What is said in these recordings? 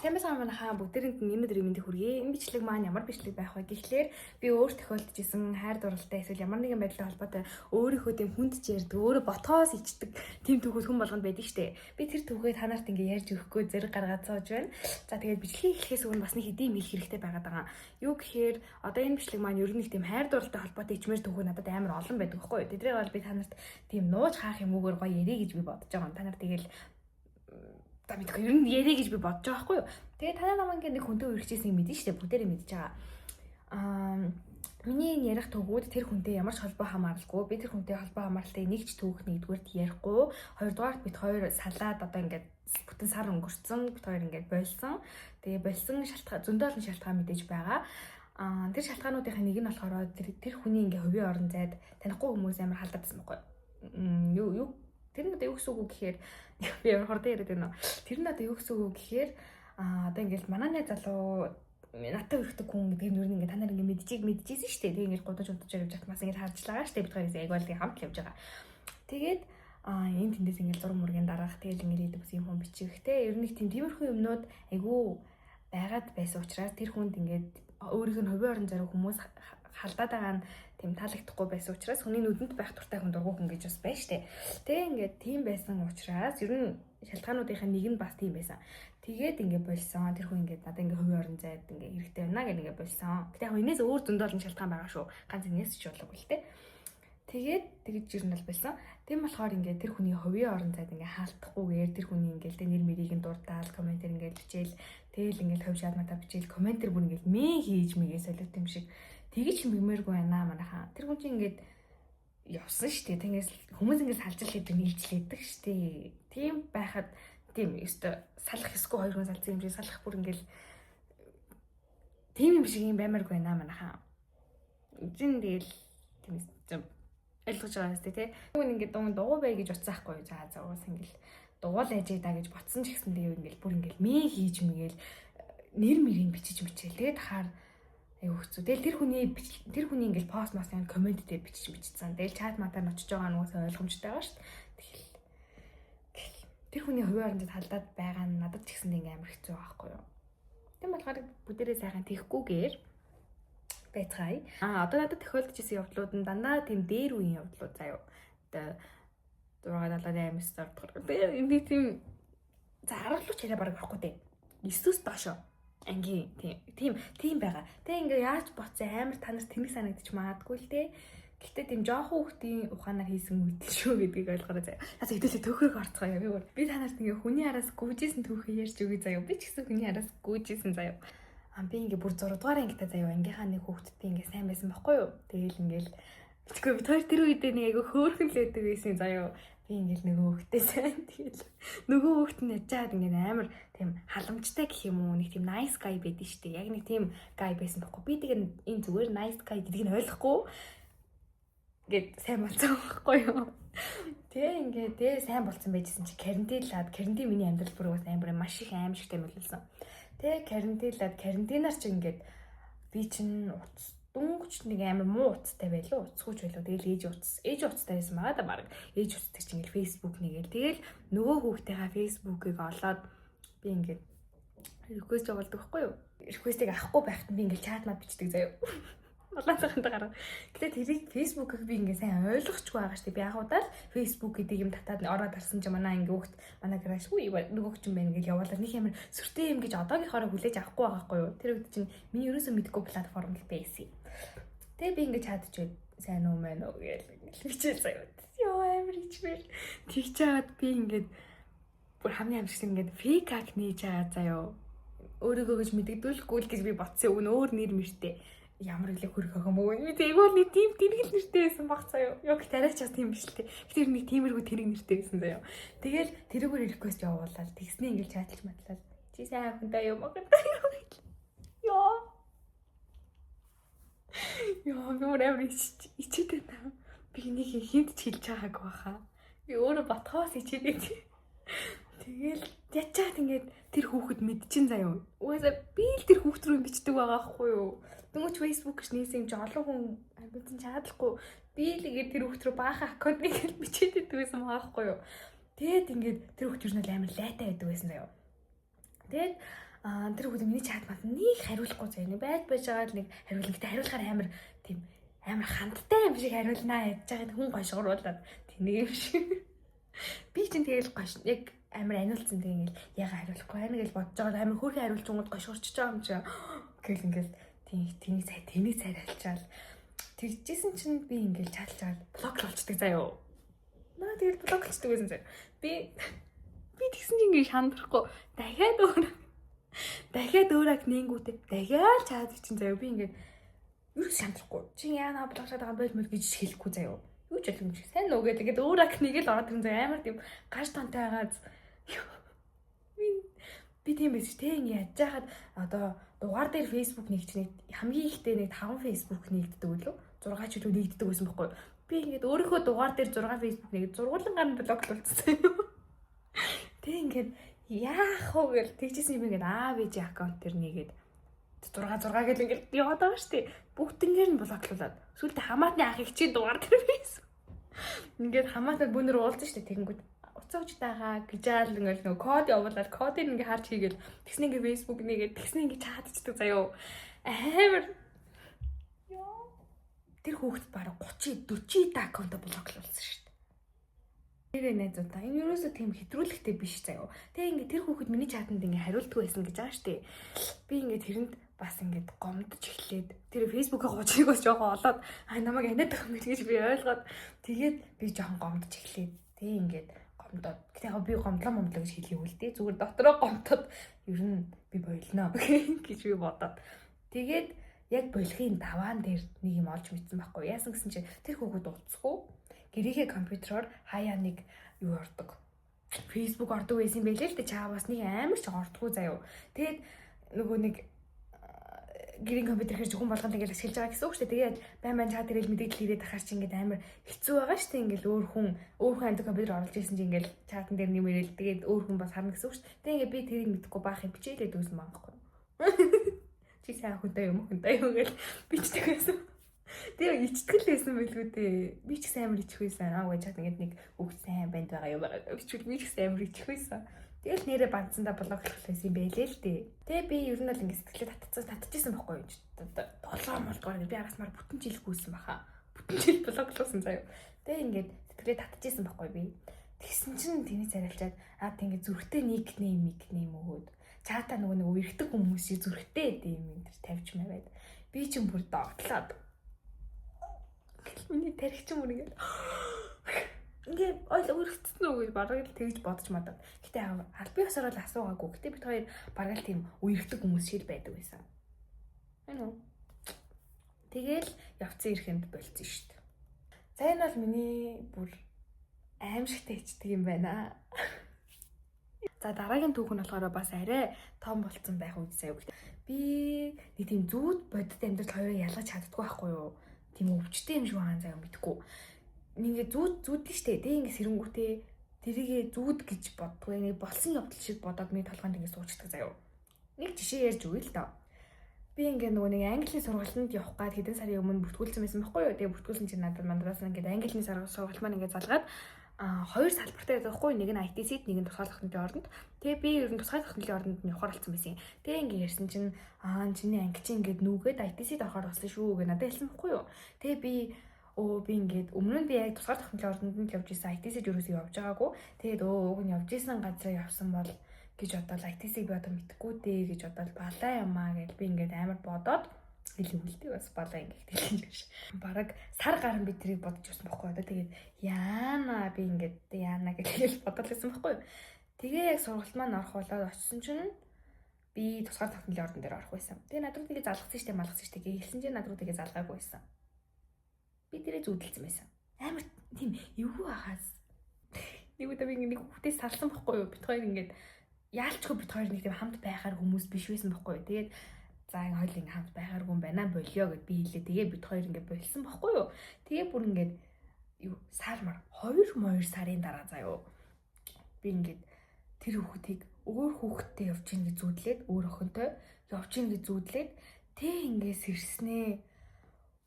Сайн байна хаа бүгдээрэнд энэ өдрийн мэндийг хүргэе. Энэ бичлэг маань ямар бичлэг байх вэ гэхлээр би өөр тохиолдож исэн хайр дурлалтай эсвэл ямар нэгэн байдлаар холбоотой өөрийнхөө тийм хүнд ярьдаг, өөрөө ботоос ичдэг тийм түүхүүд хүн болгонд байдаг штэ. Би тэр түүхээ та нарт ингээ ярьж өгөхгүй зэрэг гаргаад сууж байна. За тэгээд бичлэгийг эхлэхээс өмнө бас нэг хэдийн хэлэх хэрэгтэй байгаад байгаа. Юу гэхээр одоо энэ бичлэг маань ер нь их тийм хайр дурлалтай холбоотой ичмэр түүхүүд надад амар олон байдаг байхгүй юу. Тэдрийг бол би та нарт тийм нууж хаах юмгээр гоё ярих гэж би бодож байгаа. Та нар тэгэл мэдгүй ер нь ярэ гэж би бодож байгаа байхгүй юу. Тэгээ танаа намайг нэг хүнтэй үргэлжлэсэн юм мэдэн штэ бүгдээрээ мэдж байгаа. Миний энэ ярих төгөөд тэр хүнтэй ямар ч холбоо хамааралгүй. Би тэр хүнтэй холбоо хамааралтай нэг ч түүх нэгдүгээрт ярихгүй. Хоёрдугаарт бид хоёр салаад одоо ингээд бүтэн сар өнгөрцөн бид хоёр ингээд болсон. Тэгээ болсон шалтгаан зөндөө олон шалтгаан мэдээж байгаа. Тэр шалтгаануудын нэг нь болохоор тэр хүний ингээ хувийн орон зайд танихгүй хүмүүс амар халдаадсан байхгүй юу. Тэр нь одоо юу гэсэн үг гэхээр би хурдан яриад байна. Тэр нь одоо юу гэсэн үг гэхээр одоо ингээл манай найз залуу надад өрхдөг хүн гэдэг нь юу нэг та нар ингээ мэдчихсэн шүү дээ. Тэг ингээл гудаж явж хатмаас ингээл харж байгаа шүү дээ. Бид хоёроос айгуул хамт явж байгаа. Тэгээд энэ тэндээс ингээл зураг мөргийн дараах тэгэл ингээл идэв юм хүн бичих те. Ер нь тиймэрхүү юмнууд айгүй байгаад байсан учраас тэр хүнд ингээд өөрийнх нь хувийн орон зайг хүмүүс халдаад байгаа нь тийм таалагдахгүй байсан учраас хүний нүдэнд байх дуртай хүн дургуй хүн гэж бас байна штэ. Тэгээ ингээд тийм байсан учраас ер нь шалтгаануудынхаа нэг нь бас тийм байсан. Тэгээд ингээд болсон. Тэр хүн ингээд надад ингээд хувийн орон зайд ингээд хэрэгтэй байна гэх ингээд болсон. Гэтэ яг энэс өөр зөндөө олон шалтгаан байгаа шүү. Ганц энэс ч болоогүй л те. Тэгээд тэгж ер нь бол болсон. Тийм болохоор ингээд тэр хүний хувийн орон зайд ингээд хаалтахгүйгээр тэр хүний ингээд нэр мэрийг нь дурдаал комментэр ингээд бичээл тэгэл ингээд хувь шаадматаа бичээл комментэр бүр ингээд мэн хийж мэгээ солиот юм шиг тэгэж бимээргүй байна манайхаа. Тэр хүн чинь ингээд явсан шүү дээ. Тэнгээс хүмүүс ингээд салжил хийдэг нийлжлээдэг шүү дээ. Тийм байхад тийм өстө салах эсгүй хоёр хүн салцсан юм шиг салах бүр ингээд тийм юм шиг юм баймааргүй байна манайхаа. Зин тэгэл тийм ойлгож байгаа юм тий. Хүн ингээд дугуй бай гэж утсаахгүй. За уус ингээд дугуйл ажиг даа гэж ботсон ч гэсэн тэгээ ингээд бүр ингээд мэн хийж мэгээл нэр мэрийг бичиж мичээл. Тэгээд хахаар аюу хэцүү. Тэгэл тэр хүний ингээл пост мастын коммент дээр бичсэн. Тэгэл чат матаар нь очиж байгаа нуусаа ойлгомжтой байгаа шүү дээ. Тэгэл тэр хүний хувийн орон зайд халдаад байгаа нь надад ч гэсэн ингээм амар хэцүү байхгүй юу. Тийм болохоор бүгдээрээ сайхан тийхгүйгээр байцгаая. Одоо надад тохиолдож исэн явдлууд нь дандаа тийм дээр үеийн явдлууд заяа. Одоо 678 стартгаар. Тэгээ энэ тийм за аргалууч яриа бараг авахгүй дээ. 9-өөс доошоо ангийн тийм байгаа. Тэг ингээ яаж боцсон амар та нарт тэнэг санагдчих маадгүй л те. Гэхдээ тийм жоохон хүүхдийн ухаанаар хийсэн үйл шүү гэдгийг ойлгоорой заяа. Наас хэдүүлээ төхрөг орцгоё би. Би та нарт ингээ хүний араас гүйжсэн түүхээ ярьж өгье заяа. Би ч гэсэн хүний араас гүйжсэн заяа. Би ингээ бүр 6 дугаар ангитай заяа. Ангийнхаа нэг хүүхдэд би ингээ сайн байсан байхгүй юу? Тэгэл ингээл битгүй бид хоёр тэр үедээ нэг айгу хөөрхөн л байдаг байсан заяа. Би ингээл нөгөө хүүхдээ сайн тэгэл нөгөө хүүхд нь ячаад ингээд амар тийм халамжтай гэх юм уу нэг тийм nice guy байдэн штэ. Яг нэг тийм guy байсан байхгүй. Би тэгээ энэ зүгээр nice guy гэдгийг нь ойлгохгүй гээд сайн болсон байхгүй юу. Тэгээ ингээд сайн болсон байжсэн чи карантинлаад миний амьдрал бүр бас амар маш их аимшигтай мөлөлсөн. Тэгээ карантинаар чи ингээд би чин дөнгөч нэг амар муу уцтай байлоо. Уцгүйч байлоо. Тэгэл ээж уцтай байсан байгаа да баг. Ээж уцтай чинь ингээл Facebook нэгээл. Тэгэл нөгөө хүүхдийнхаа Facebook-ыг олоод би ингээд request явуулдаг байхгүй юу? Request-ийг авахгүй байхад би ингээл чат мат бичдэг заяа. Улаан цахантай гараад. Гэтэ тэрийг Facebook-ыг би ингээ сайн ойлгохгүй байгаа штеп. Би анхудаа л Facebook гэдэг юм татаад ороод арсан ч манай ингээ хүүхд манай гараж үгүй нөгөөч юм байна гэж явуулаад нэг амар сүртэй юм гэж одоогийнхоороо хүлээж авахгүй байгаа хгүй юу. Тэр үед чинь миний ерөөсөө мэдгүй платформ л байсан. Тэгээ би ингээ чатчихвээ сайн уу мэн үү гэж хичээл заяа. Яа амар ичмэл. Тэгж чаад би ингээ бүр хамгийн амжилт ингээ фейк ак нээж байгаа заяа. Өөрийгөө гэж мэддэгдүүлэхгүй л гэж би ботсон өгнө өөр нэр мэртэй. Ямар их хөрөх юм уу? Би тэгвэл нэг тийм тэргэл нэртэй байсан баг заяа. Яг тариач бас тийм биш л те. Тэр нэг тиймэрхүү тэрэг нэртэй байсан заяа. Тэгэл тэрүүгээр реквест явуулаад тэгснээ ингээл чатлж матлаад. Чи сайн хүнтэй юм уу? Яа, би өөр ичээд байна. Би нэг хинт ч хэлж байгаагүй баха. Би өөрөө ботхоос ичээд. Тэгэл ячаад ингээд тэр хүүхэд мэдчин заяа. Угаасаа би л тэр хүүхд рүү бичдэг байгаа хгүй юу? Дөнгөж Facebook гэж нээсэн юм чи олон хүн бидэн чадахгүй. Би л ингээд тэр хүүхд рүү баахан аккаунт нэг бичээд байдаг байсан байгаа хгүй юу? Тэгээд ингээд тэр хүүхд юу нэг амар лайтай байдаг байсан заяа. Тэгээд тэр хүүхэд миний чат манд нэг хариулахгүй заяа. Нэг байж байгаад нэг хариулна. Гэтэ хариулахаар амар хандтай юм шиг хариулнаа яаж байгаа хүн гошгоруулаад тэнийг юм шиг. Би чинь тэгэл гош яг амар аниулсан тэгэл яга хариулахгүй байна гэж бодож байгаа амар хөөрхөн хариулж өнгөд гошгорчж байгаа юм чи. Гэл ингээл тэнийг цайралчаал. Тэгжсэн чинь би ингээл чаалчаад блок болчдөг заяа. Наа тэгэл блок болчдөг байсан заяа. Би тэгсэн чинь ингээл шандрахгүй дахиад өөрөө нэнгүүтээ дахиад чаад чинь заяа. Би ингээд юу шандрахгүй. Чи яана блокшаад байгаа байл мэл гэж хэлэхгүй заяа. Юу ч юм шиг сайн нүгээд ингээд өөр акныг л ороод ирэн заяа. Амар тийм гаш тонтой байгааз. Би тийм биш те ингээд яаж яхад одоо дугаар дээр Facebook нэгч нэг хамгийн ихтэй нэг 5 Facebook нэгддэг үлээ 6 ч үлээ нэгддэг байсан байхгүй. Би ингээд өөрийнхөө дугаар дээр 6 Facebook нэгэд зургуулan гар блоклуулсан юм. Тэг ингээд яах вэ гэл тэгжсэн юм ингээд АВЖ аккаунт дээр нэгээд 6 гэл ингээд яваад байгаа штэ. Бүгднгээр нь блоклуулад. Сүүлдээ хамаатны ах их чи дугаар дээр байсан. Ингээд хамаатад бүнэр уулзсан штэ тэгэнгүүт уцаагч таахаа гэж аал ингээд нөгөө код явуулаад кодыг ингээд харж хийгээл тэгснэ ингээд Facebook нэгээд тэгснэ ингээд чатчихдаг заяо. Амар тэр хүүхэд бараг 30 40 та аккаунт блоклуулсан штэ. Тэгээ найзуудаа энэ юусоо тийм хэтрүүлэхтэй биш заяо. Тэгээ ингээд тэр хүүхэд миний чатанд ингээд хариултгүй байсан гэж байгаа штэ. Би ингээд тэрэнд бас ингээд гомдож эхлээд тэр фэйсбүүкээ гожигоос жоохон олоод намайг аниад байгаа юм гэж би ойлгоод тэгээд би жоохон гомдож эхлээд тэгээ ингээд гомдоод гэтээ би гомдлоо гэж хэлээ үлдээ зүгээр дотроо гомдоод ер нь би болноо гэж би бодоод тэгээд яг болохын даваан дээр нэг юм олж мэдсэн байхгүй яасан гэсэн чинь тэр хүүхэд уцсгүй гэрийнхээ компьютероор хаяа нэг юу ордог фэйсбүүк ордог байсан юм байлээ л дээ чаа бас нэг амар ч ордгоо заяо тэгээд нөгөө нэг гэрийн компьютер хэрэг зөвхөн болгонд ингээд ашиглаж байгаа гэсэн үг шүү дээ. Тэгээд байн чат ирэл мэдээлэл ирээд ахаар чи ингээд амар хэцүү байгаа шүү дээ. Ингээд өөр хүн амт компьютер оруулж ирсэн чи ингээд чатан дээр нэмэрэл тэгээд өөр хүн бас харна гэсэн үг шүү дээ. Тэгээд ингээд би тэрийг мэдэхгүй баах юм бичээлээд үзсэн байгаа байхгүй. Чи сайн хүнтэй юм гэл бичдэг байсан. Тэгээ ичтгэл байсан байлгүй дээ. Би ч сайн амар ичих байсан. Аа чат ингээд нэг үг сайн банд байгаа юм байгаа. Бичвэл би ч сайн амар ичих байсан. Тэгэл нэрээ бандсандаа блоклох байсан юм байлээ л дээ. Тэгээ би ер нь бол ингэ сэтгэлээ татчихсан байхгүй юу? 7 молдгоор би арасмаар бүтэн жил гүйсэн баха. Бүтэн жил блоклуулсан заяа. Тэгээ ингээд сэтгэлээ татчихсан байхгүй би. Тэгсэн чинь тэний царайлчаад тэгээ зүрхтэй никнейм өгөөд чаата нөгөө нэг үерхдэг хүмүүсийн зүрхтэй юм энэ тавьж маяг. Би ч юм бүр догтлоод. Миний тархич юм үргээд ингээ өөрчлөлтсөн үү гэж бараг л тэгж бодож мадаа. Гэтэ албан ёсоор л асуугаагүй. Гэтэ бид хоёр бараг л тийм үерхдэг хүмүүс шиг байдаг байсан. Энэ үү. Тэгэл явцсан ирэхэнд болцсон шүү дээ. За энэ бол миний бүр аимшигтай ичдэг юм байна. За дараагийн түүх нь болохоор бас арай том болцсон байх үед сая. Би нэг тийм зүүд бодит амьдрал хоёрыг ялгаж чаддгүй байхгүй юу? Тийм өвчтэй юм шиг байгаа заяа мэдгүй. Ингээ зүүддэг штэ. Тэг ингээ сэрэнгүүтээ тэрийгээ зүүд гэж боддгоо. Ингээ болсон явдал шиг бодоод миний толгойд ингээ суучдаг заяа. Нэг жишээ ярьж өгье л доо. Би ингээ нөгөө нэг английн сургалтанд явах гад хэдэн сарын өмнө бүртгүүлсэн байсан байхгүй юу? Тэгээ бүртгүүлсэн чинь надад мандраас ингээ английн сургалт маань ингээ залгаад хоёр салбартай байдаг байхгүй юу? Нэг нь ITC-д, нэг нь тусгай технологийн ордонд. Тэгээ би ер нь тусгай технологийн ордонд явахаар болсон байсан юм. Тэгээ ингээ ярьсан чинь чиний анги чинь ингээ нүгэд ITC-д орохоор болсон шүү гэж надад хэлсэн байхгүй юу? Тэгээ би ингээд өмнө нь би яг тусгай технологийн ордонд нь явж исэн ITC-д юусоо явж байгаагүй. Тэгээд уг нь явж исэн газараа явсан бол гэж бодоод ITC-г би одоо мэдхгүй дээ гэж бодоод балаа юмаа гэж би ингээд амар бодоод хэлүүлдэ бас балаа ингээд хэлсэн юм шиг. Бараг сар гарan би тэрийг бодож байсан байхгүй одоо тэгээд яана би ингээд яана гэж хэлж бодоод байсан байхгүй. Тэгээ яг сургалт маань орох болоод очсон чинь би тусгай технологийн ордон дээр орох байсан. Тэгээ над руу тэгээ залгасан штэ малгасан штэ гэж хэлсэн чинь над руу тэгээ залгаагүй байсан. Би тэрээ зүудэлсэн байсан. Амар тийм эвгүй ахаас. Нэг удаа би нэг хүүхдээс салсан байхгүй юу? Бит хоёр ингээд яалчгүй бит хоёр нэг тийм хамт байхаар хүмүүс биш байсан байхгүй юу? Тэгээд за энэ хоёул ингээд хамт байхаар хүн байна болио гэд би хэлээ. Тэгээ бит хоёр ингээд болсон байхгүй юу? Тэгээ бүр ингээд юу сармар 2 сарын дараа заяа. Би ингээд тэр хүүхдийг өөр хүүхдтэй явж ийн гэж зүудлээд өөр охинтой явж ийн гэж зүудлээд тэг ингээд сэрснээ.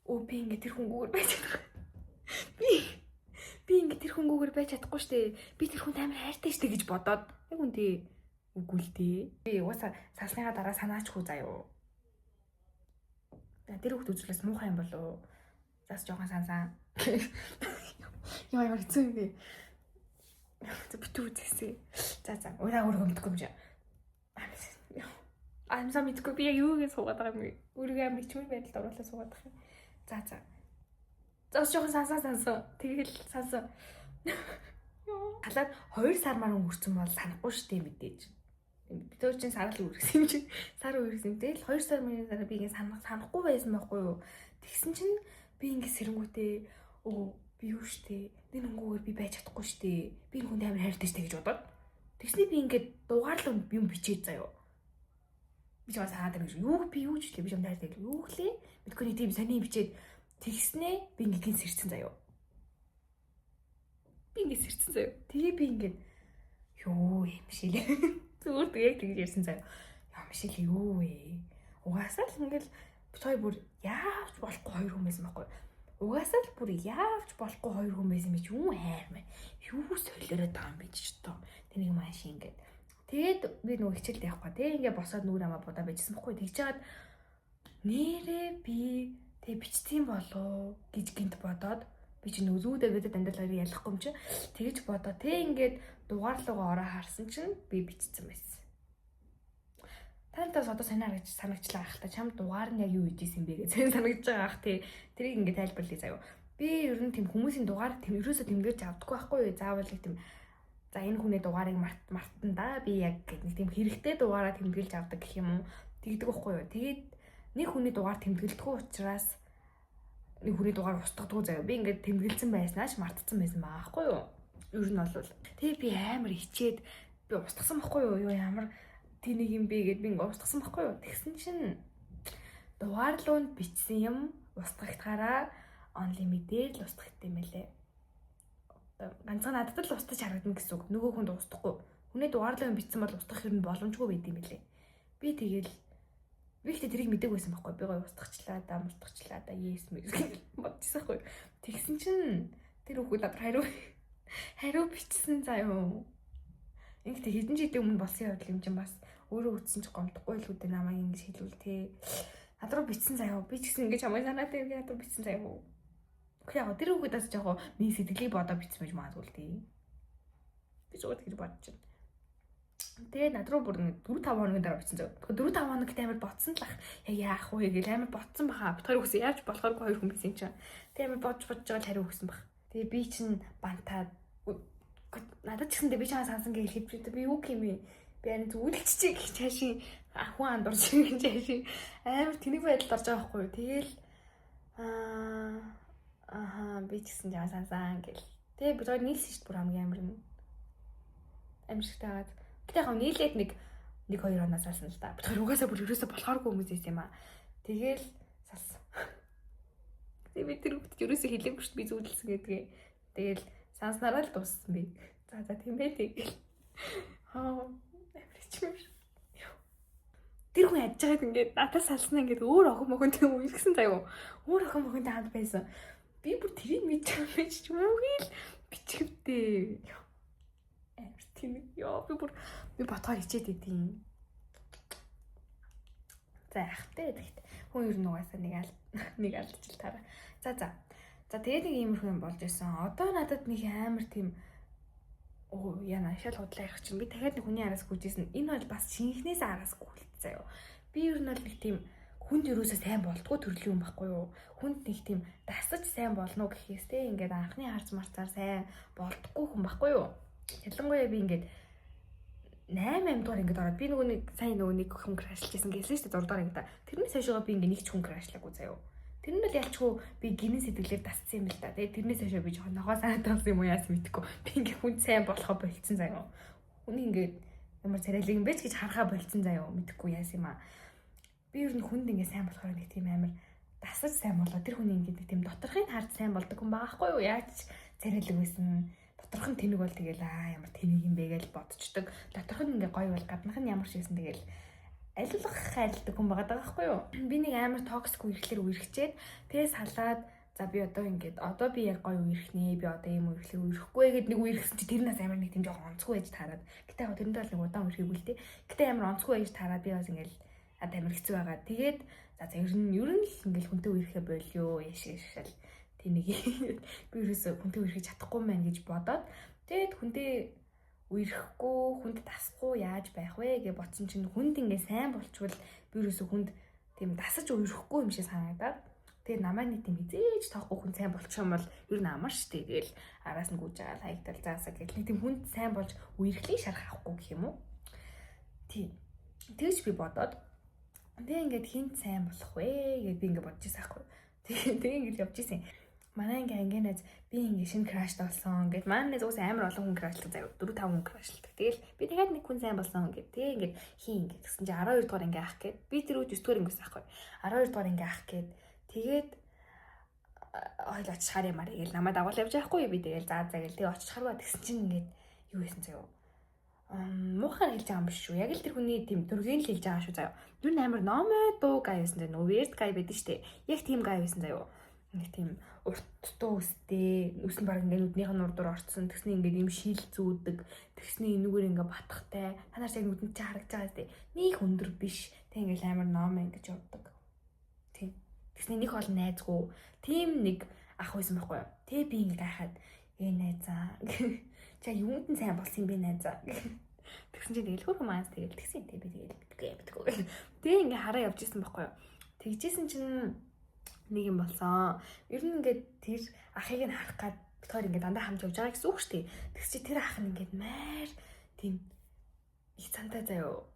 Би ингээд тэр хүнгүүгээр байж чадахгүй. Би ингээд тэр хүнгүүгээр байж чадахгүй штэ. Би тэр хүнд амар хайртай штэ гэж бодоод яг үнтэй Үгүй л дээ. Би угаасаа салсныхаа дараа санаачгүй заяа. Тэр хүүхд үзүүлээс муухай юм болов. Зас жоохон сансан. Яа хэцүү юм бэ? Битүү үзээсэй. За ураа өөрөө мэдгүй юм жаа. Амсаа мэдгүй би яг юу гэж суугаад байгаа юм бэ? Өөрийгөө амар ичмэр байдалд оруулаад суугаад байгаа юм. За. Зас жоохон сансан. Тэгэл сансан. Халаад 2 сар маар өнгөрцөн бол санахгүй штэ мэдээж. Бид өөр чинь сар л үргэсэн юм чинь. Сар үргэсэн. Тэгэл 2 сар мөрийн дараа би ингэ санахгүй байсан байхгүй юу? Тэгсэн чинь би ингэ сэрэнгүүтээ би юу штэ. Энэ өнгөөр би байж чадахгүй штэ. Би энэ хүнд амар хайртай штэ гэж бодоод. Тэгснээ би ингэ дугаарлаа юм бичээд заяа. Би ч бас хаадаг гэж юу би юу ч хэлээ би ч юм хайртай гэж юу хэлээ. Мэдгүй нэг тийм сони бичээд тэгснээ би ингэ сэрцэн заяа. Би ингэ сэрцэн заяа. Тэгээ би ингэ ёо юм шилээ. Зүгээр яг тэгж ярьсан заяа. Яа мишэл юу вэ? Угаасаа л ингээл бит хоёр бүр яавч болохгүй хоёр хүн байсан байхгүй. Угаасаа л бүр яавч болохгүй хоёр хүн байсан юм чи юу хайрмаа. Юу солиороо таам бич ч тоо. Тэнийг маш ингээд. Тэгээд би нөгөө хичээлд явахгүй тий ингээ босоод нүур амаа будаа байжсан байхгүй. Тэгж жаад нэрээ би тэг бичсэн болоо гэж гинт бодоод би чи нүзүүдээ бидэд амьдралаар ялахгүй юм чи тэгж бодоо тий ингээд дугаарлуугаа ороо харсан чинь би бичсэн байсан. Танаас одоо санагчлаа ах та чам дугаар нь яг юу хийжсэн бэ гэж санагдаж байгаа ах тий. Тэрийг ингээд тайлбарлая заяа. Би ер нь тийм хүмүүсийн дугаар тийм ерөөсөө тэмдэглэж авдаггүй байхгүй юу. Заавал нэг тийм за энэ хүний дугаарыг мартан да би яг нэг тийм хэрэгтэй дугаараа тэмдэглэж авдаг гэх юм уу. Тэгдэг байхгүй юу. Тэгээд нэг хүний дугаар тэмдэглэдэггүй учраас нэг хүний дугаар устгадаггүй заяа. Би ингээд тэмдэглэсэн байснаач мартцсан байсан байгаа байхгүй юу. Ер нь бол тэгээ би амар хичээд би устгасан байхгүй юу. Юу ямар тэнийг юм бэ гэд би ингээ устгасан байхгүй юу. Тэгсэн чинь дугаарлуунд бичсэн юм устгахтаараа unlimited л устгах юм байлээ. Ганцхан надад л устгаж харагдана гэсэн үг. Нөгөө хүнд устгахгүй. Хүний дугаарлуу бичсэн бол устгах юм боломжгүй байд юм байлээ. Би тэгэл би ихтэй тэрийг мэдээг байсан байхгүй. Би гоё устгахчлаа да yes мэр бодчихсан байхгүй. Тэгсэн чинь тэр хүүхэд надад хариу бичсэн заяа. Ингээд хэдэн жилийн өмнө болсон явдал юм чинь бас өөрөө үтсэн ч гомдохгүй л үүдээ намайг ингэж хэлүүл тээ. Над руу бичсэн заяа. Би ч гэсэн ингэж хамаа санаатай юм над руу бичсэн заяа. Гэхдээ яг тэр хүүхдээс жоохон миний сэтгэлийг бодоо бичсэн байж магадгүй л тээ. Би зүгээр гэж бодож байна. Тэгээд над руу бүр 4-5 хоногийн дараа бичсэн заяа. 4-5 хоногт амар ботсон л ах. Яах вэ гэж амар ботсон баха. Бид хоёр хүс яаж болохооргүй хоёр хүн байсан юм чинь. Тэгээд амар бодож байгаа л хариу өгсөн бах. Тэгээд би чинь бантаад надад ч гэсэн би чамаа сансан гэж хэлээд би юу юм бэ? Би ань зүгэлччихээ гэх чаашийн ахуй андуурч гэж чаашийн амар тэнэг байдалд орж байгаа байхгүй юу. Тэгэл би ч гэсэн чамаа сансан гэл. Тэгээ бид хоёр нийлсэн шүү дээ бүр хамгийн амаршигтай байгаад. Гэтэ яг нийлээд нэг 2 хоногоос салсан л да. Бид хоёр угаасаа бүр ерөөсө болохооргүй хүмүүс юм аа. Тэгэл салсан. Тэгээ би тэр бүгд ерөөсө хэлээгүй шүү дээ би зүудэлсэн гэдгээ. Тэгэл санснараа л дууссан би. За тийм ээ тэгэл. Амарчмэр. Тэр хүн яаж байгаад ингээд надад салснаа ингээд өөр охин мохонтой үйлгсэн заяа. Өөр охин мохонтой хамт байсан. Би бүр тэрийг мэдчихвэж ч үгүй л бичгэвдээ. Амар тийм ёо би ботхоор хичээд идэв. За яхтай гэхдээ хүн ер нь угаасаа нэг алдчихл таараа. За тэгээд нэг иймэрхүү юм болж исэн. Одоо надад нэг амар тийм яна шал худлаа ярих чинь би дахиад нэг хүний араас гүйжсэн. Энэ бол бас шинхнээс араас гүйлт заяа. Би ер нь бол нэг тийм хүнд юусаа сайн болдгоо төрлийн юм байхгүй юу? Хүнд нэг тийм дасаж сайн болно гэхээс те ингээд анхны харц марцаар сайн болдгоо хүн байхгүй юу? Ялангуяа би ингээд 8 дугаар ингээд ороод би нөгөө нэг хүн крашлжсэн гэсэн шүү дээ 6 дугаар ингээд. Тэрнээс хойшоо би ингээд нэг ч хүн крашлаагүй заяа. Тэр нь бол ялчгүй би гинэн сэтгэлээр тасцсан юм л да. Тэгээд тэрнээс хойшоо би жоохон ногоо санаад болсон юм уу яас мэдгүй. Би ингээд хүн сайн болохоо болцсон заяа. Хүн ингээд ямар царайлаг юм бэ ч гэж харахаа болцсон заяа. Мэдгүй яас юм аа. Би ер нь хүнд ингээд сайн болохоор нэг тийм амар дасаж сайн болоо. Тэр хүний ингээд тийм доторхыг харж сайн болдог хүн байгаа хгүй юу? Яаж царайлаг байсан. Доторх нь тэнэг бол тэгэл ямар тэнэг юм бэ гэж бодчихдог. Доторх нь ингээд гоё бол гаднах нь ямар ч байсан тэгэл айлуулах хайрладаг хүн байгаа даахгүй юу? Би нэг амар токсик үерхлэр үерхчээд тэгээ салаад За би одоо ингээд одоо би яг гоё үерх нэ. Би одоо юм үерхлээ үерхгүй гэд нэг үерхсэн чи тэрнээс амар нэг тийм жоохон онцгүй байж таарад. Гэтэ яг тэрэндээ бол нэг удаан үерхийг үлдээ. Гэтэ амар онцгүй байж таарад би бас ингээд амар хэцүү байгаа. Тэгээд за ер нь л ингээд хүнтэй үерхээ болио яшаал. Тэ нэг би ерөөсө хүнтэй үерхэж чадахгүй мэн гэж бодоод тэгээд хүнтэй үерхгүй хүнд тасахгүй яаж байх вэ гэж бодсон чинь хүнд ингээд сайн болчвол би ерөөсө хүнд тийм дасаж үерхгүй юм шиг санагдаад тэгээд намайг нэг тийм хизээж тоохгүй хүн сайн болчих юм бол ер нь амар штэ гээл араас нь гүйж байгаа хаягдал заасаа гэл нэг тийм хүнд сайн болж үерхлийн шарах авахгүй гэх юм уу. Тийм. Тэгж би бодоод тэгээ ингээд хинт сайн болох вэ гэж би ингээд бодож байсан байхгүй. Тэгээ ингээд явж исэн. Манай ангинаас би ингээд шинэ крашд болсон гэд манай зүгээс амар олон хүн крашлдаг заяа 4 5 хүн крашлдаг. Тэгэл би дахиад нэг хүн сайн болсон гэд тэгээ ингээд хийн ингээд гэсэн чи 12 дугаар ингээ ах гэд би тэр үуч 9 дугаар ингээс ахгүй 12 дугаар ингээ ах гэд тэгээд ойлооч шаар юмар гээл намайг дагуул явж байхгүй би тэгэл заа гэл тэгээ очиж харваа тэгсэн чинь ингээд юу хийсэн заяа муухай хэлж байгаа юм биш шүү. Яг л тэр хүний тийм төргийн л хэлж байгаа шүү заяа. Юу амар номой дуу гай байсан заяа. Weird guy байдаг штэ. Яг тийм guy байсан заяа. Нэг тийм урт дуу өстэй. Өснө баг ингээд нүднийх нь урдуур орцсон. Тэгснэ ингээд юм шил зүүдэг. Тэгснэ энүүгээр ингээд батхтай. Танаас яг нүдэнд чи харагдаж байгаа штэ. Нэг өндөр биш. Тэг ингээд амар номой ингэж явдаг. Тийм. Тэгснэ нэг хол найзгүй. Тийм нэг ах байсан байхгүй юу. Тэг би ингээд гайхаад найзаа. За юунд нь сайн болсон юм бэ найзаа. Тэгсэн чинь тэгэл хөрхөн маас тэгэл тэгсэн тий би тэгэл битггүй. Тэгээ ингээ хараа явж исэн байхгүй юу. Тэгжсэн чинь нэг юм болсон. Ер нь ингээд тэр ахыг нь харах гад бид хоёр ингээ дандаа хамж явж байгаа гэсэн үг шүү дээ. Тэгс чи тэр ах нь ингээд маар тийм их цантай заяо.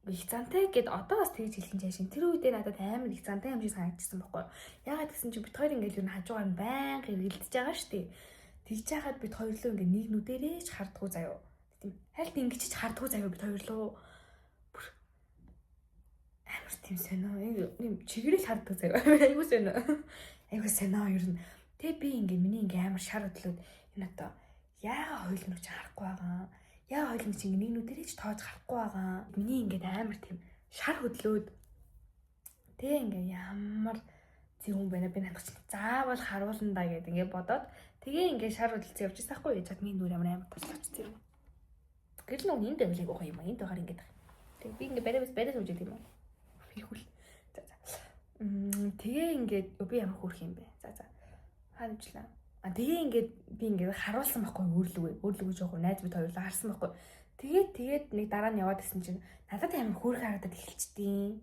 Их цантай гэд одоо бас тэгж хэлэх чинь шин тэр үедээ надад амар их цантай юм шиг санагдчихсан байхгүй юу. Ягаад гэсэн чи бид хоёр ингээ ер нь хажуугаар нь байнга хэргэлдэж байгаа шүү дээ. Тэгж яхад бид хоёрлоо ингээ нэг нүдэрээ ч хардггүй заяо. Тийм хальт ингэж ч хардггүй заяо бид хоёрлоо. Амар тийм сонио. Ийм чигээрэл харддаг заяо. Айгуу сонио. Айгуу сонио ер нь. Тэг би ингээ миний ингээ амар шар хөдлөөд энэ одоо яага хоёул нүч харахгүй байгаа. Яага хоёул нүч ингээ нэг нүдэрээ ч тоож харахгүй байгаа. Миний ингээ амар тийм шар хөдлөөд тэг ингээ ямар зин хүн байна би надад заавал харуулна да гэд ингээ бодоод тэгээ ингээ шар хөдөлсөн явж байсан хгүй яа миний нүр амар туслаач тийм. Гэрэл нүг энд байвал айгуу юм энд байхаар ингээ. Тэг би ингээ бариас сууж идэм юм. Би хүл. За. Тэгээ ингээ би ямар хөөрх юм бэ. За. Харамжлаа. Тэгээ ингээ би ингээ харуулсан байхгүй өөрлөгөө жоохон найз бид хоёулаа харсан байхгүй. Тэгээд нэг дараа нь яваад гисэн чинь надад амар хөөрх харагдаад эхэлчихдээ.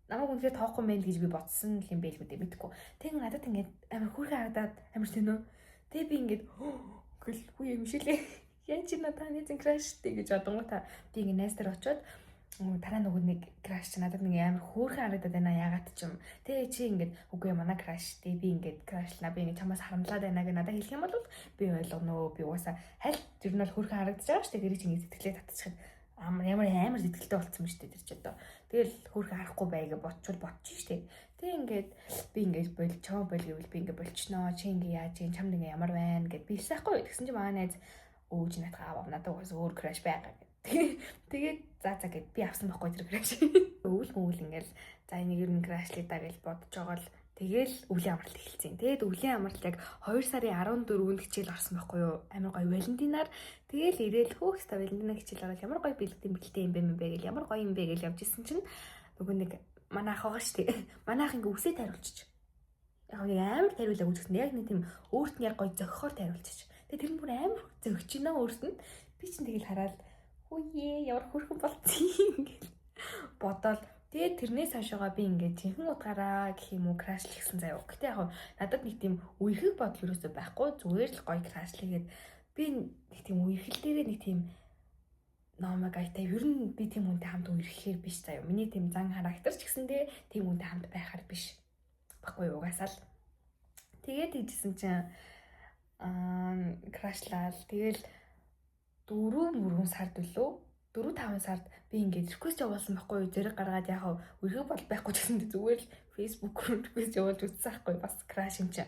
Намайг үнэхээр тоохгүй мэн гэж би бодсон юм байл мэдээ мэдгүй. Тэг надад ингээд амар хөөрхөн харагдаад амар тэнөө. Тэг би ингээд гэл хүү юм шилээ. Яаж чи надад нэг краштэй гэж бодонгоо би ингээд найстар очоод дараа нөгөө нэг краш чи надад нэг амар хөөрхөн харагдаад байна яагаад ч юм. Тэг чи ингээд үгүй манай краштэй би ингээд крашлаа би ингээд чамаас харамлаад байна гэж надад хэлэх юм бол би ойлгоно. Би угаасаа хальт тэр нь бол хөөрхөн харагдаж байгаа шүү дээ. Тэр чинь сэтгэлээ татчихад амар сэтгэлтэй болцсон юм шүү дээ тэр ч одоо. Тэгэл хөөрхөн харахгүй бай гэж бодчих шүү дээ. Тэг ингээд би ингээд болчоо гэвэл би ингээд болчихноо. Чи ингээд яаж юм чамд ингээд ямар байна гэд би хэлсэхгүй. Тэгсэн чинь манай найз өөж надад аваа надад уус өөр краш байгаа гэд. Тэгээд за гэд би авсан байхгүй тэр краш. Өвөл ингээд за энийг ер нь крашлаа даа гэж бодож байгаа л тэгэл өвлийн амралт эхэлсэн. Тэгээд өвлийн амралт яг 2 сарын 14-нд хичээл орсон байхгүй юу? Амар гоё Валентинаар тэгэл ирээл хөөх ста Валентина хичээл ороод ямар гоё бэлтгэлтэй юм бэ гэл ямар гоё юм бэ гэл явж исэн чинь нөгөө нэг манай ах байгаа штэ. Манай ах ингээ үсээ тариулчих. Яг нэг амар тариулаа үзсэн. Яг нэг тийм өөрт нь яг гоё зөгхөөр тариулчих. Тэгээд тэр нь бүр амар зөгч гинэ өөрт нь. Би чинь тэгэл хараад хөөе ямар хөрхөн болцсон гэл бодоод тэгээд тэрнээс хойшоогоо би ингээд жинхэнэ утгаараа гэх юм уу крашлчихсан заяа. Гэтэ яг надад нэг тийм үерхэг бодол юусоо байхгүй зүгээр л гоё крашлигээд би нэг тийм үерхэл дээрээ нэг тийм номог айтай ер нь би тийм хүнтэй хамт үерхэхээр биш заяа. Миний тийм зан характер ч гэсэндээ тийм хүнтэй хамт байхаар биш. Баггүй угаасаа л. Тэгээд тэгжсэн чинь крашлал тэгэл 4 сард үлээ 4-5 сард би ингээд реквест явуулсан байхгүй юу зэрэг гаргаад яхав үргэлж бол байхгүй ч гэсэн зүгээр л Facebook руу реквест явуулж үзсэн байхгүй бас краш юм чи.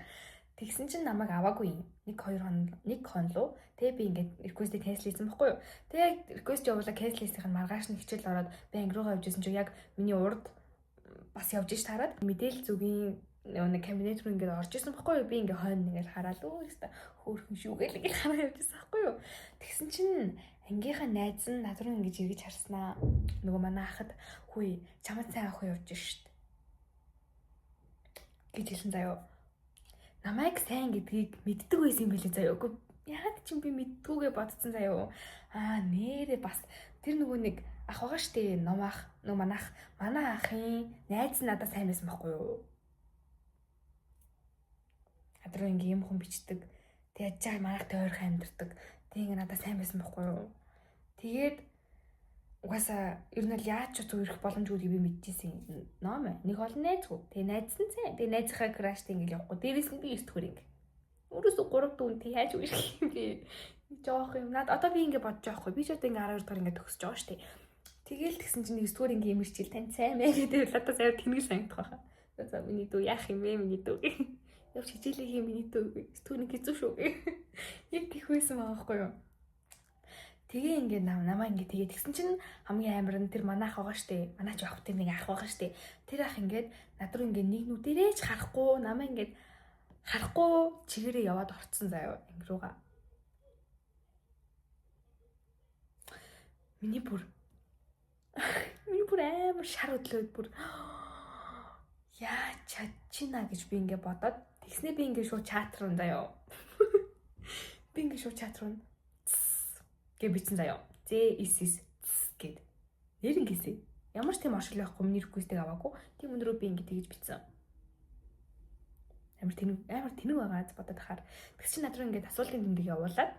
Тэгсэн чинь намайг аваагүй юм. 1 хоног тэгээ би ингээд реквестийг cancel хийсэн байхгүй юу. Тэгээ реквест явуулаа cancel хийсэх нь маргааш нь хичээл ороод би анги руугаа явж исэн чинь яг миний урд бас явж иш тараад мэдээлэл зүгийн нэг кабинет руу ингээд орж исэн байхгүй юу? Би ингээд хойно ингээд хараад өөрөөсөө хөөрхөн шүү гэл ингээд хараа явжсэн байхгүй юу? Тэгсэн чинь ангийнхаа найз нь над руу ингэж эргэж харснаа. Нөгөө манай ахад хүй чамд сайн ах явж шít гэж хэлсэн заяо. Намайг сайн гэдгийг мэддэг байсан юм билээ заяо. Үгүй яагаад ч юм би мэддгүйгээ бодсон заяо. Нэрээ бас тэр нөгөө нэг ах байгаа штэ ном ах нөгөө манай ахын найз надад сайн байсан байхгүй юу? Адруу ингээм юм хүн бичдэг. Тэгээд жаа манайх тойрхон амьдэрдэг. Тэг ингээ надад сайн байсан байхгүй юу? Тэгээд угаасаа ер нь л яаж ч зүрх боломжгүй би мэдчихсэн ном нэг олон найзгүй. Тэгээ найз нь сайн. Тэгээ найзынхаа краштай ингээл явахгүй. Дээрээс нь би 9 төгөр ингээ. Өөрөөсөө 3 дүүн тий яаж үерх юм бэ? Жоох юм. Наад одоо би ингээ бодож байгаа хгүй. Би ч одоо ингээ 12 дахь ингээ төгсөж байгаа штэ. Тэгээл тэгсэн чинь 9 төгөр ингээ имэрчил тань сайн мэ гэдэг л одоо сая тэнэг санагдах байхаа. За миний дүү яах юм бэ миний дүү. Явж хичээлээ хийх миний дүү. Түүний хэцүү шүү. Яг гих байсан байгаа хгүй юу? Тэгээ ингээд намаа ингээд тэгээ тэгсэн чинь хамгийн амар нь тэр манайх байгаа штэ. Манайч явах тэр нэг ах байгаа штэ. Тэр ах ингээд над руу ингээд нэг нүдэрээ ч харахгүй намаа ингээд харахгүй чигээрээ яваад орцсон заяа анги руугаа. Миний бүр амар шар өдлөөд бүр яа чадчихна гэж би ингээд бодоод тэгснээ би ингээд шууд чат руу заяа. Би ингээд шууд чат руу гэ бичсэн заяа. Зэс гэд. Нэр ингээсээ. Ямар ч тийм оршил байхгүй миний реквестийг аваагүй. Тийм өнөрөө би ингэ тэгэж бичсэн. Амар тэнэг байгаа гэж бодоод хахаар. Тэгс чи над руу ингэ асуултын тэмдэг явуулаад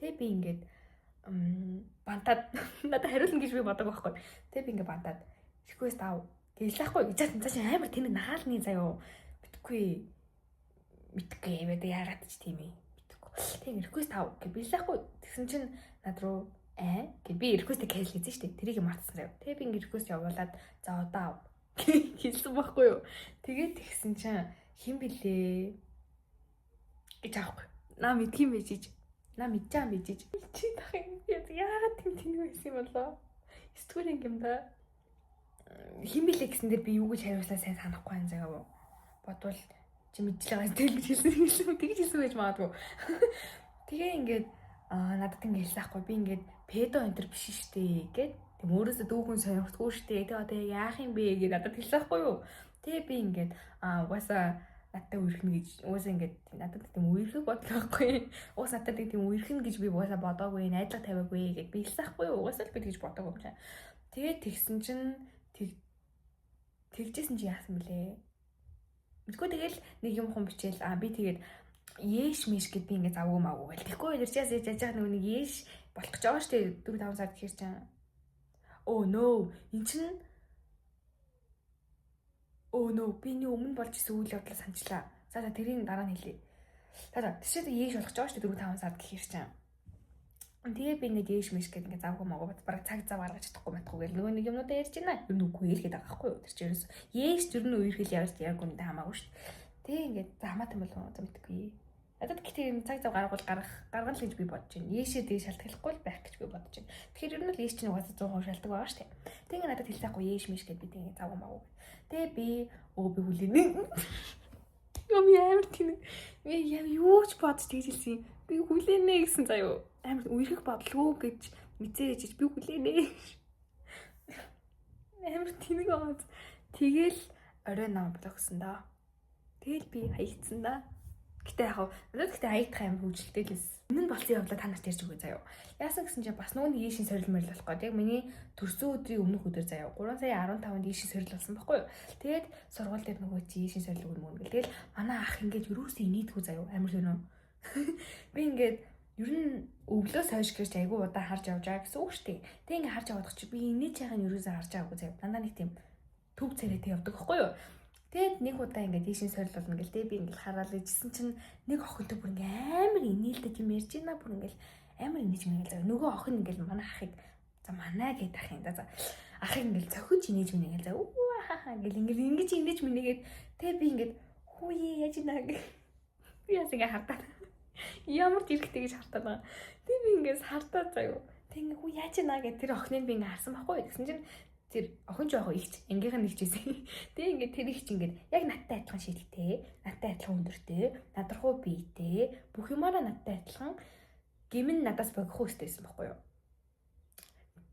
тэгээ би ингэ бантаад надад хариулна гэж би бодоагүй байхгүй. Тэгээ би ингэ бантаад реквест ав. Гэлээхгүй гэж цааш амар тэнэг нахаалны заяа. Мэдгүй юм ээ яагаад ч тийм ээ. Тийм реквест ав гэж билээхгүй. Тэгсэн чинь над руу гэж би реквестийг cancel хийсэн шүү дээ. Тэрийг мартсан заяа. Тэгээ би ингэ реквест явуулаад за удаа хэлсэн байхгүй юу. Тэгээд тэгсэн чинь хин блэ гэж аахгүй. Наа мэдх юм байж ич. Наа мэдж байгаа юм байж ич. Чи тах юм. Яагаад тийм тэнэг байсан юм болоо. Эсвэл юм да. Хин блэ гэсэн дээр би юу гэж хариулсаа сайн санахгүй юм заяа. Бодвол чи мэдж байгаа зүйл гэж хэлсэн. Тэгж хэлсэн байж магадгүй. Тэгээ ингээд надад ингэ хэлсаахгүй би ингээд педо энтер биш штэ гэд тийм өөрөөсөө дүүхэн сонирхдаггүй штэ тэгээ одоо яах юм бэ гэж надад хэлсаахгүй юу. Тэгээ би ингээд угаасаа надад үерхэн гэж угаасаа ингээд надад тийм үерхэг бодлоогүй. Угаасаа надад тийм үерхэн гэж би угаасаа бодоогүй найдлага тавиагүй гэд би хэлсаахгүй юу. Угаасаа л би тэгж бодоогүй юм шиг. Тэгээ тэгсэн чинь тэгжсэн чи яасан бэлээ. Мэдгүй тэгэл нэг юм хүн бичээл би тэгээд Ээш миш гэд би ингээ завгүй маагүй гэл. Тэгэхгүй ирчээс яаж яах нэг ээш болох гэж байгаа штэ 4-5 сар гэхэр чинь. Oh no. Энд чинь oh no. Биний өмнө болж исэн үйл явдлаа санчлаа. За тэрийг дараа нь хэлье. За тийшээ ээш болох гэж байгаа штэ 4-5 сар гэхэр чинь. Тэгээ би нэг ээш миш гэд ингээ завгүй маагүй бараг цаг зав гаргаж чадахгүй мэтгүй гэл нөгөө нэг юмнуудаа ярьж байна. Юу нүггүй хэлгээд байгаа байхгүй юу. Тэр чинь ээш тэр нь үерхэл явж яг үнэндээ хамаагүй штэ. Тэгээ ингээ за хамаатай болов уу мэдгүй. Надад гэхдээ цаг зав гаргана л гэж би бодож байна. Ээшээ тэгээ шалтгааллахгүй л байх гэж би бодож байна. Тэгэхээр ер нь л ээш чинь угаасаа 100% шалтгаалдаг байгаа шүү дээ. Тэгээ надад хэлсэхгүй ээш миш гэд би тэгээ завгүй маагүй. Тэгээ би би хүлээнэ. Юм ямар тийм би юу ч бодож тэгж хэлсэн. Би хүлээнэ гэсэн заяо. Амар үерхэх бодлоо гэж мэдсэж би хүлээнэ. Амар тэнэг аа. Тэгэл орой нам болгосон доо. Тэгэл би хаягдсан да. Гэтэ надад хаягдах юм хөвгөлтэй л эс. Энэ нь болсон явдлаа та нарт ярьж өгье заяа. Яасан гэсэн чинь бас нөгөө ээшийн сорил морил болох гээд яг миний төрсөн өдрийн өмнөх өдөр заяа 3 сая 15-нд ээшийн сорил болсон байхгүй юу. Тэгээд сургууль дээр нөгөө чи ээшийн сорил өгнө гэл. Тэгэл манай ах ингээд юусэн инээдгүй заяа амар хөнөө. Би ингээд ер нь өвлөөс хойш гэж айгүй удаа харж явж байгаа гэсэн үг шүү дээ. Тэг ингээд харж явах чи би инээж байгааг нь юусаа харж байгаагүй заяа. Дандаа нэг тийм төв царайтай явдаг байхгүй юу. Тэгээд нэг удаа ингээд дэшин сорил болно гэл тэг би ингээд хараад ижсэн чинь нэг охинтой бүр ингээд амар инээлдэж юм ярьж байна бүр ингээд амар инээж мэнэ гэл. Нөгөө охин ингээд манай ахыг за манаа гэдэг ах юм да. За ахыг ингээд цохиж инээж мэнэ гэл. За уу гэл ингээд ингэж инээж мэнэгээд тэг би ингээд хүүе яаж ийна гэх. Би яс ингээд хардаа. Ямар ч ирэхтэй гэж хартаад байгаа. Тэг би ингээд хартаа заяа. Тэг ингээд хүү яаж ийна гэх тэр охиныг би ингээд харсан байхгүй. Тэгсэн чинь тэр охин жоохоо ихч ангийнхан нэгчээсэн. Тэгээ ингээд тэр ихч ингээд яг надтай адилхан шилтэй, надтай адилхан өндөртэй, надрахуу биетэй, бүх юмараа надтай адилхан гимн надаас богих үстэйсэн байхгүй юу?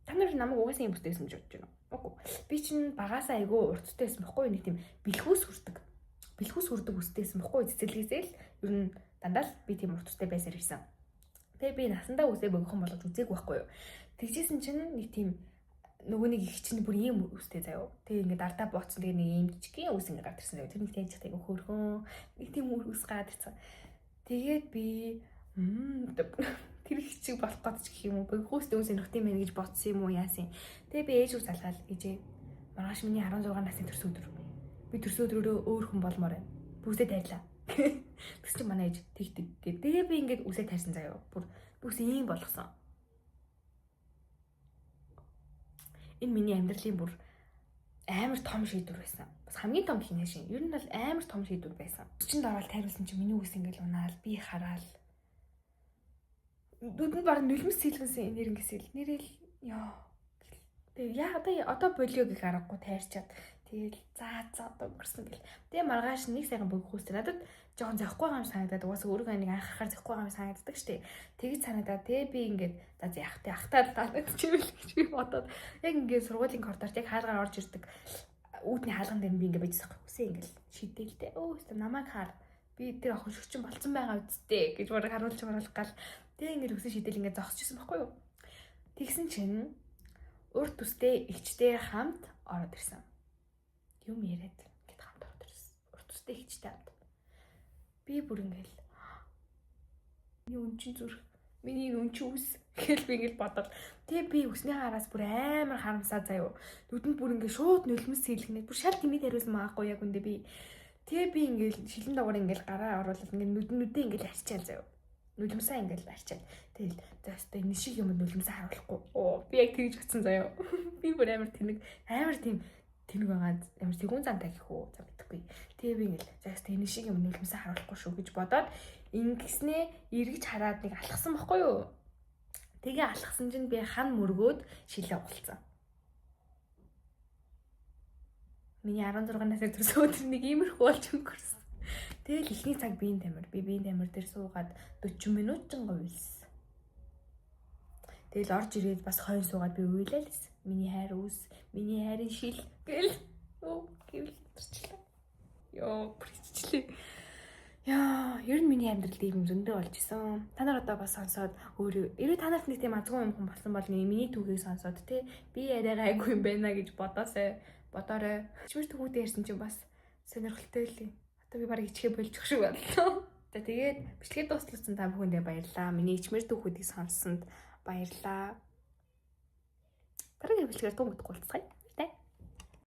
Та нар намайг угаасаа юм бүтэйсэн гэж бодож байна. Үгүй. Би чинь багаасаа айгүй урттэйсэн байхгүй юу? Нэг тийм бэлхүүс хүрдэг үстэйсэн байхгүй юу? Цэцэлгээсээ л ер нь дандаа л би тийм урттай байсаар ирсэн. Тэгээ би насандаа үсээ богихон болгож үзег байхгүй юу? Тэгжсэн чинь нэг тийм нөгөө нэг их чинь бүр ийм үстэй заяо. Тэгээ ингээд ардаа бооцсон тэгээ нэг ийм жижигхэн үс ингээд гарч ирсэн. Тэр нэг таньж тайг хөөрхөн нэг тийм үс гараад ирсэн. Тэгээд би тэр их чиг болох гэж гэх юм уу? Богихон үстэй нөхдөм байх гэж бодсон юм уу яасан. Тэгээ би ээж ус залгаал ээжээ. Маргааш миний 16 насны төрсөн өдөр. Би төрсөн өдрөөрөө өөр хүн болмоор байна. Бүсээ тайрлаа. Тэгс чи манай ээж тэгдэг. Тэгээ би ингээд үсээ тайрсан заяо. Бүр бүс ийм болгосон. Энэ миний амьдралын бүр амар том шийдвэр байсан. Бас хамгийн том хийнэ шин. Ер нь бол амар том шийдвэр байсан. Чинь дараал тайруулсан чи миний үс ингээл унаал, би хараал. Нүдэнд баг нулимс сэлгэнсэн энергиэсэл нэрэл ёо. Тэгээ одоо болио гэх аргагүй тайрчаад тэгэл за одоо өнгөрсөн гэл. Тэгээ маргааш нэг сайхан богино хүстэй надад жоохон зөхгүй юм санагдаад угаасаа өөрийгөө нэг анхаарахаар зөхгүй юм санагддаг штеп. Тэгэж санагдаад тэгээ би ингээд за яхтай ахтаад чивэл гэж би бодоод яг ингээд сургуулийн коридорт яг хаалгаар орж ирдэг үүдний хаалган дээр би ингээд байжсан хүсээ ингээд шидэйлтэй. Өөстө намайг хаар би тэр охин шиг чинь болцсон байгаа үсттэй гэж бараг харуулж гал. Тэгээ ингээд хүсээ шидэл ингээд зогсчихсон байхгүй юу? Тэгсэн чинь урт үстэй ихчтэй хамт ороод ирсэн. Юм яриад ингээд хамт ороод ирсэн. Урт үстэй ихчтэй хамт. Би бүр ингээл миний өнчин зүрх, миний өнчин үс гэж би ингээд бодоод тэгээ би үсний хараас бүр амар харамсаа заяо. Нүдэнд бүр ингээд шууд нулимс сэлгэнэ. Бүр шал тэмээд хариулсан маахгүй яг үндэ би. Тэгээ би ингээд шилэн дагавар ингээд гараа оруулаад ингээд нүдээ ингээд арчаал заяо. Нулимсаа ингээд арчаал. Тэгэл за өстой энэ шиг юм нулимсаа харуулахгүй. Би яг тэгж утсан заяо. Би бүр амар тэнэг тийм тэнэг байгаа амар тэгүн зантай гэх үү за мэдхгүй. Тэгээ би ингээл за өстой энэ шиг юм нулимсаа харуулахгүй шүү гэж бодоод ингэснээ эргэж хараад нэг алхсан байхгүй юу? Тэгээ алхсан чинь би хан мөргөөд шилээ угалцсан. Миний 16 насны төрсөн өдөр нэг иймэрхүү болж өнгөрсөн. Тэгэл ихний цаг биеийн тамир. Би биеийн тамир дээр суугаад 40 минут жингээ уйлсан. Тэгэл орж ирээд бас хойно суугаад би уйлаа л гэсэн. Миний хайр үс, миний хайрын шил гэл гэвэл төрчлээ. Ёо, приччлээ. Яа, ер нь миний амьдралд ийм зөндөө болж исэн. Та нар одоо бас сонсоод өөрөө эрүү та нарт нэг тийм азгүй юм болсон бол миний түүхийг сонсоод те би яриа гайгүй юм байна гэж бодоорой. Чимэр түүхүүдээ ярьсан чинь бас сонирхолтой лээ. Одоо би барыг ичгээ болчих шиг бодлоо. За тэгээд бичлэгээ дууссан та бүхэндээ баярлалаа. Миний ичмэр түүхүүдийг сонссонд баярлалаа. Дараагийн бичлэгээр тун мэдгүй болцгаая.